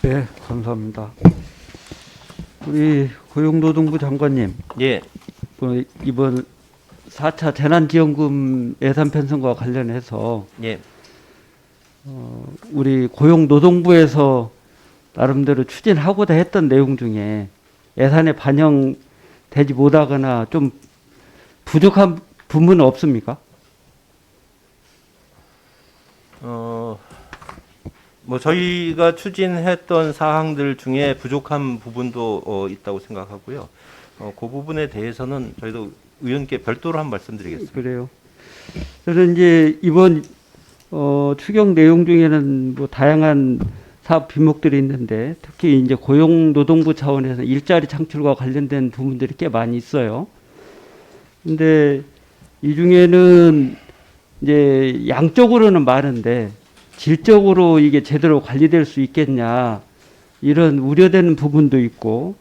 네, 감사합니다. 우리 고용노동부 장관님, 예, 이번 4차 재난지원금 예산 편성과 관련해서 예, 우리 고용노동부에서 나름대로 추진하고자 했던 내용 중에 예산에 반영되지 못하거나 좀 부족한 부분은 없습니까? 뭐 저희가 추진했던 사항들 중에 부족한 부분도 있다고 생각하고요. 그 부분에 대해서는 저희도 의원께 별도로 한 말씀드리겠습니다. 그래요. 저는 이제 이번 추경 내용 중에는 뭐 다양한 사업 비목들이 있는데 특히 이제 고용노동부 차원에서 일자리 창출과 관련된 부분들이 꽤 많이 있어요. 근데 이 중에는 이제 양적으로는 많은데 질적으로 이게 제대로 관리될 수 있겠냐 이런 우려되는 부분도 있고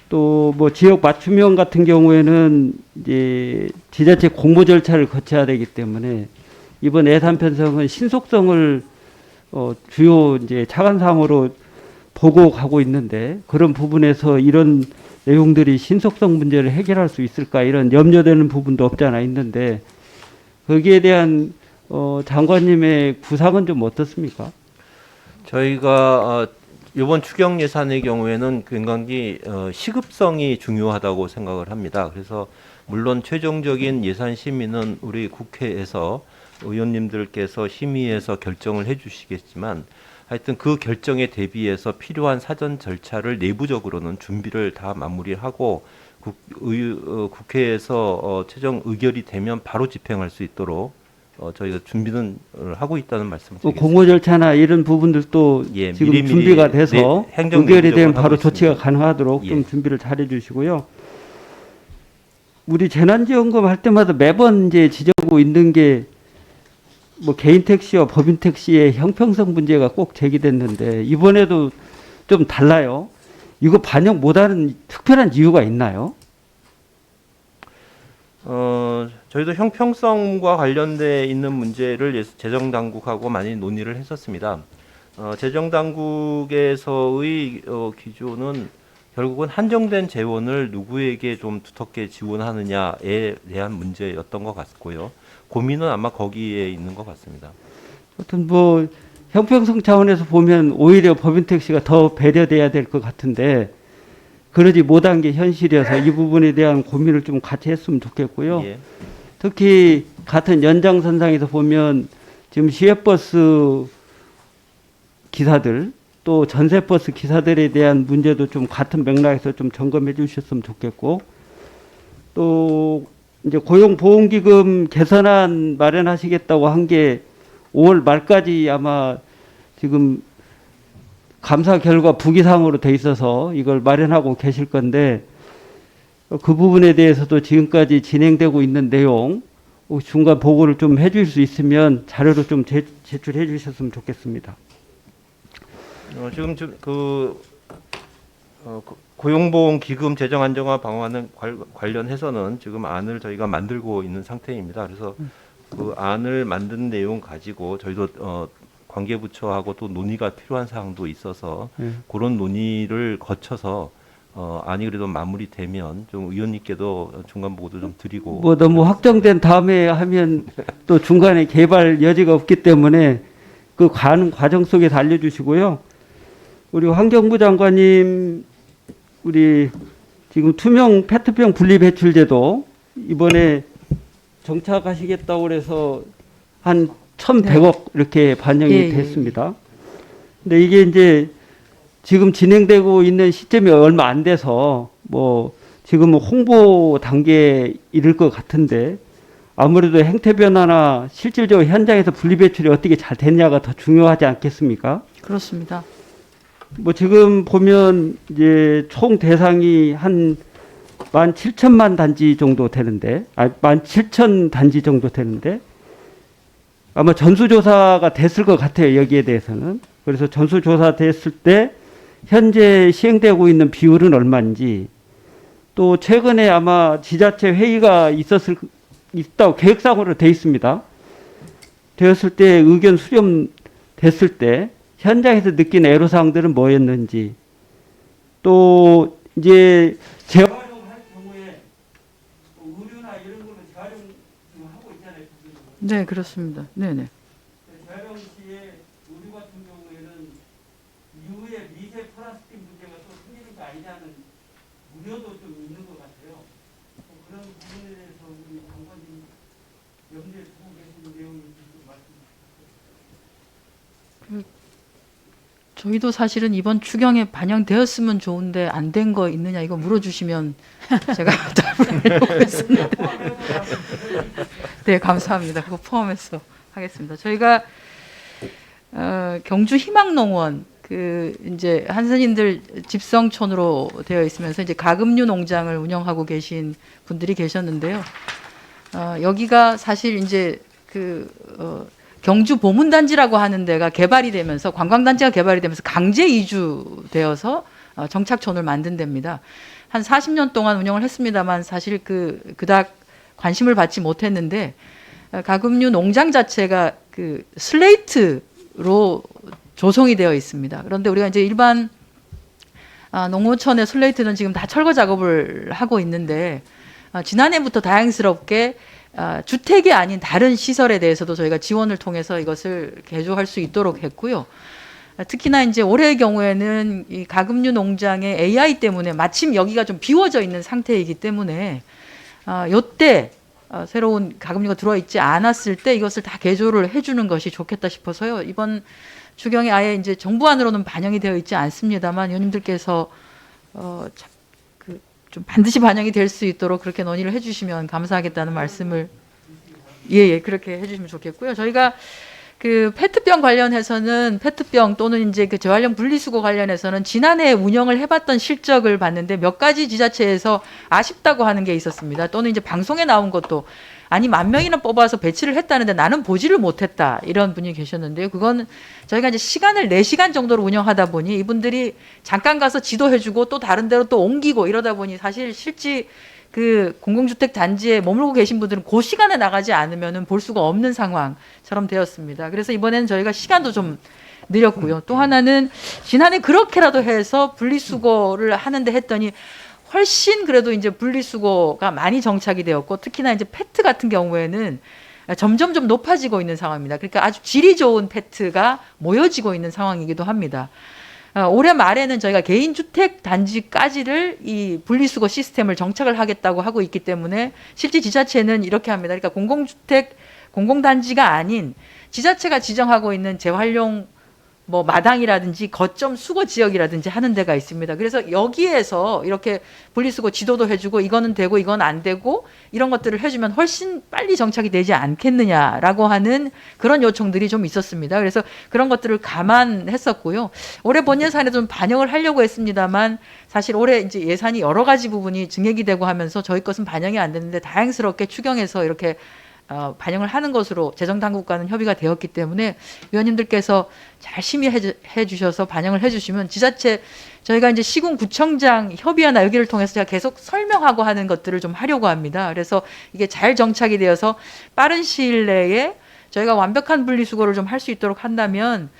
또 뭐 지역 맞춤형 같은 경우에는 이제 지자체 공모 절차를 거쳐야 되기 때문에 이번 예산 편성은 신속성을 주요 이제 차관사항으로 보고 가고 있는데 그런 부분에서 이런 내용들이 신속성 문제를 해결할 수 있을까 이런 염려되는 부분도 없지 않아 있는데 거기에 대한 장관님의 구상은 좀 어떻습니까? 저희가 이번 추경 예산의 경우에는 굉장히 시급성이 중요하다고 생각을 합니다. 그래서 물론 최종적인 예산 심의는 우리 국회에서 의원님들께서 심의해서 결정을 해주시겠지만 하여튼 그 결정에 대비해서 필요한 사전 절차를 내부적으로는 준비를 다 마무리하고 국회에서 최종 의결이 되면 바로 집행할 수 있도록 저희가 준비는 하고 있다는 말씀드리겠습니다. 공모 절차나 이런 부분들도 예, 지금 미리 준비가 돼서 행정 의결이 되면 내부적으로 바로 하고 조치가 있습니다. 가능하도록 예. 좀 준비를 잘해 주시고요. 우리 재난지원금 할 때마다 매번 이제 지적하고 있는 게 뭐 개인 택시와 법인 택시의 형평성 문제가 꼭 제기됐는데 이번에도 좀 달라요. 이거 반영 못하는 특별한 이유가 있나요? 저희도 형평성과 관련돼 있는 문제를 재정당국하고 많이 논의를 했었습니다. 재정당국에서의 기조는 결국은 한정된 재원을 누구에게 좀 두텁게 지원하느냐에 대한 문제였던 것 같고요. 고민은 아마 거기에 있는 것 같습니다. 하여튼 뭐 형평성 차원에서 보면 오히려 법인 택시가 더 배려돼야 될 것 같은데 그러지 못한 게 현실이어서 이 부분에 대한 고민을 좀 같이 했으면 좋겠고요. 예. 특히 같은 연장선상에서 보면 지금 시외버스 기사들 또 전세버스 기사들에 대한 문제도 좀 같은 맥락에서 좀 점검해 주셨으면 좋겠고 또 이제 고용보험기금 개선안 마련하시겠다고 한 게 5월 말까지 아마 지금 감사 결과 부기상으로 돼 있어서 이걸 마련하고 계실 건데 그 부분에 대해서도 지금까지 진행되고 있는 내용 중간 보고를 좀 해줄 수 있으면 자료로 좀 제출해 주셨으면 좋겠습니다. 지금 고용보험 기금 재정 안정화 방안은 관련해서는 지금 안을 저희가 만들고 있는 상태입니다. 그래서 그 안을 만든 내용 가지고 저희도 관계부처하고 또 논의가 필요한 사항도 있어서 그런 논의를 거쳐서 안이 그래도 마무리되면 좀 의원님께도 중간 보고도 좀 드리고 뭐 너무 확정된 다음에 하면 또 중간에 개발 여지가 없기 때문에 그 과정 속에서 알려주시고요. 우리 환경부 장관님 우리 지금 투명 페트병 분리 배출 제도 이번에 정착하시겠다고 그래서 한 1,100억 이렇게 반영이 됐습니다. 근데 이게 이제 지금 진행되고 있는 시점이 얼마 안 돼서 뭐 지금 홍보 단계에 이를 것 같은데 아무래도 행태 변화나 실질적으로 현장에서 분리 배출이 어떻게 잘 됐냐가 더 중요하지 않겠습니까? 그렇습니다. 뭐 지금 보면 이제 총 대상이 한 17,000만 단지 정도 되는데, 17,000 단지 정도 되는데, 아마 전수조사가 됐을 것 같아요, 여기에 대해서는. 그래서 전수조사 됐을 때, 현재 시행되고 있는 비율은 얼마인지, 또 최근에 아마 지자체 회의가 있다고 계획상으로 돼 있습니다. 되었을 때 의견 수렴 됐을 때, 현장에서 느낀 애로사항들은 뭐였는지, 또 이제 재활용할 경우에 의류나 이런 걸로 재활용 지금 하고 있잖아요. 네, 그렇습니다. 네네. 재활용 시에 의류 같은 경우에는 이후에 미세 플라스틱 문제가 또 생기는 거 아니냐는 우려도 좀 있는 것 같아요. 그런 부분에 대해서 우리 장관님 염두에 두고 계시는 내용이 좀 말씀 주시죠. 저희도 사실은 이번 추경에 반영되었으면 좋은데 안 된 거 있느냐 이거 물어주시면 제가 답을 하려고 했었는데. 네, 감사합니다. 그거 포함해서 하겠습니다. 저희가 경주 희망농원 그 이제 한선인들 집성촌으로 되어 있으면서 이제 가금류 농장을 운영하고 계신 분들이 계셨는데요. 여기가 사실 이제 경주 보문단지라고 하는 데가 개발이 되면서 관광단지가 개발이 되면서 강제 이주되어서 정착촌을 만든 데입니다. 한 40년 동안 운영을 했습니다만 사실 그닥 관심을 받지 못했는데 가금류 농장 자체가 그 슬레이트로 조성이 되어 있습니다. 그런데 우리가 이제 일반 농어촌의 슬레이트는 지금 다 철거 작업을 하고 있는데 지난해부터 다행스럽게 주택이 아닌 다른 시설에 대해서도 저희가 지원을 통해서 이것을 개조할 수 있도록 했고요. 특히나 이제 올해의 경우에는 이 가금류 농장의 AI 때문에 마침 여기가 좀 비워져 있는 상태이기 때문에 요때 새로운 가금류가 들어와 있지 않았을 때 이것을 다 개조를 해주는 것이 좋겠다 싶어서요. 이번 추경에 아예 이제 정부안으로는 반영이 되어 있지 않습니다만 의원님들께서 좀 반드시 반영이 될 수 있도록 그렇게 논의를 해주시면 감사하겠다는 말씀을 그렇게 해주시면 좋겠고요. 저희가 그 페트병 관련해서는 페트병 또는 이제 그 재활용 분리수거 관련해서는 지난해 운영을 해봤던 실적을 봤는데 몇 가지 지자체에서 아쉽다고 하는 게 있었습니다. 또는 이제 방송에 나온 것도 아니 10,000명이나 뽑아서 배치를 했다는데 나는 보지를 못했다 이런 분이 계셨는데요. 그건 저희가 이제 시간을 4시간 정도로 운영하다 보니 이분들이 잠깐 가서 지도해주고 또 다른 데로 또 옮기고 이러다 보니 사실 실제 그 공공주택 단지에 머물고 계신 분들은 그 시간에 나가지 않으면은 볼 수가 없는 상황처럼 되었습니다. 그래서 이번에는 저희가 시간도 좀 늘렸고요. 또 하나는 지난해 그렇게라도 해서 분리수거를 하는데 했더니 훨씬 그래도 이제 분리수거가 많이 정착이 되었고 특히나 이제 페트 같은 경우에는 점점 좀 높아지고 있는 상황입니다. 그러니까 아주 질이 좋은 페트가 모여지고 있는 상황이기도 합니다. 올해 말에는 저희가 개인주택 단지까지를 이 분리수거 시스템을 정착을 하겠다고 하고 있기 때문에 실제 지자체는 이렇게 합니다. 그러니까 공공주택, 공공단지가 아닌 지자체가 지정하고 있는 재활용 뭐 마당이라든지 거점 수거 지역이라든지 하는 데가 있습니다. 그래서 여기에서 이렇게 분리수거 지도도 해주고 이거는 되고 이건 안 되고 이런 것들을 해주면 훨씬 빨리 정착이 되지 않겠느냐라고 하는 그런 요청들이 좀 있었습니다. 그래서 그런 것들을 감안했었고요. 올해 본 예산에 좀 반영을 하려고 했습니다만 사실 올해 이제 예산이 여러 가지 부분이 증액이 되고 하면서 저희 것은 반영이 안 됐는데 다행스럽게 추경에서 이렇게 반영을 하는 것으로 재정당국과는 협의가 되었기 때문에 위원님들께서 잘 심의해 주셔서 반영을 해주시면 지자체 저희가 이제 시군구청장 협의회나 여기를 통해서 제가 계속 설명하고 하는 것들을 좀 하려고 합니다. 그래서 이게 잘 정착이 되어서 빠른 시일 내에 저희가 완벽한 분리수거를 좀 할 수 있도록 한다면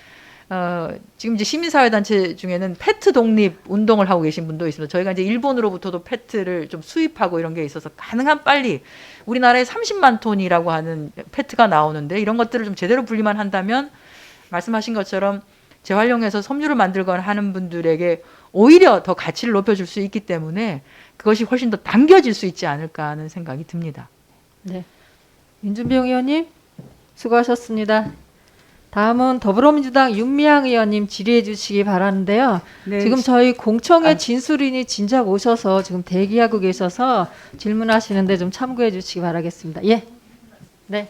지금 이제 시민사회단체 중에는 페트 독립 운동을 하고 계신 분도 있습니다. 저희가 이제 일본으로부터도 페트를 좀 수입하고 이런 게 있어서 가능한 빨리 우리나라에 30만 톤이라고 하는 페트가 나오는데 이런 것들을 좀 제대로 분리만 한다면 말씀하신 것처럼 재활용해서 섬유를 만들거나 하는 분들에게 오히려 더 가치를 높여줄 수 있기 때문에 그것이 훨씬 더 당겨질 수 있지 않을까 하는 생각이 듭니다. 네, 윤준병 의원님 수고하셨습니다. 다음은 더불어민주당 윤미향 의원님 질의해 주시기 바라는데요. 네. 지금 저희 공청회 진술인이 진작 오셔서 지금 대기하고 계셔서 질문하시는데 좀 참고해 주시기 바라겠습니다. 예. 네.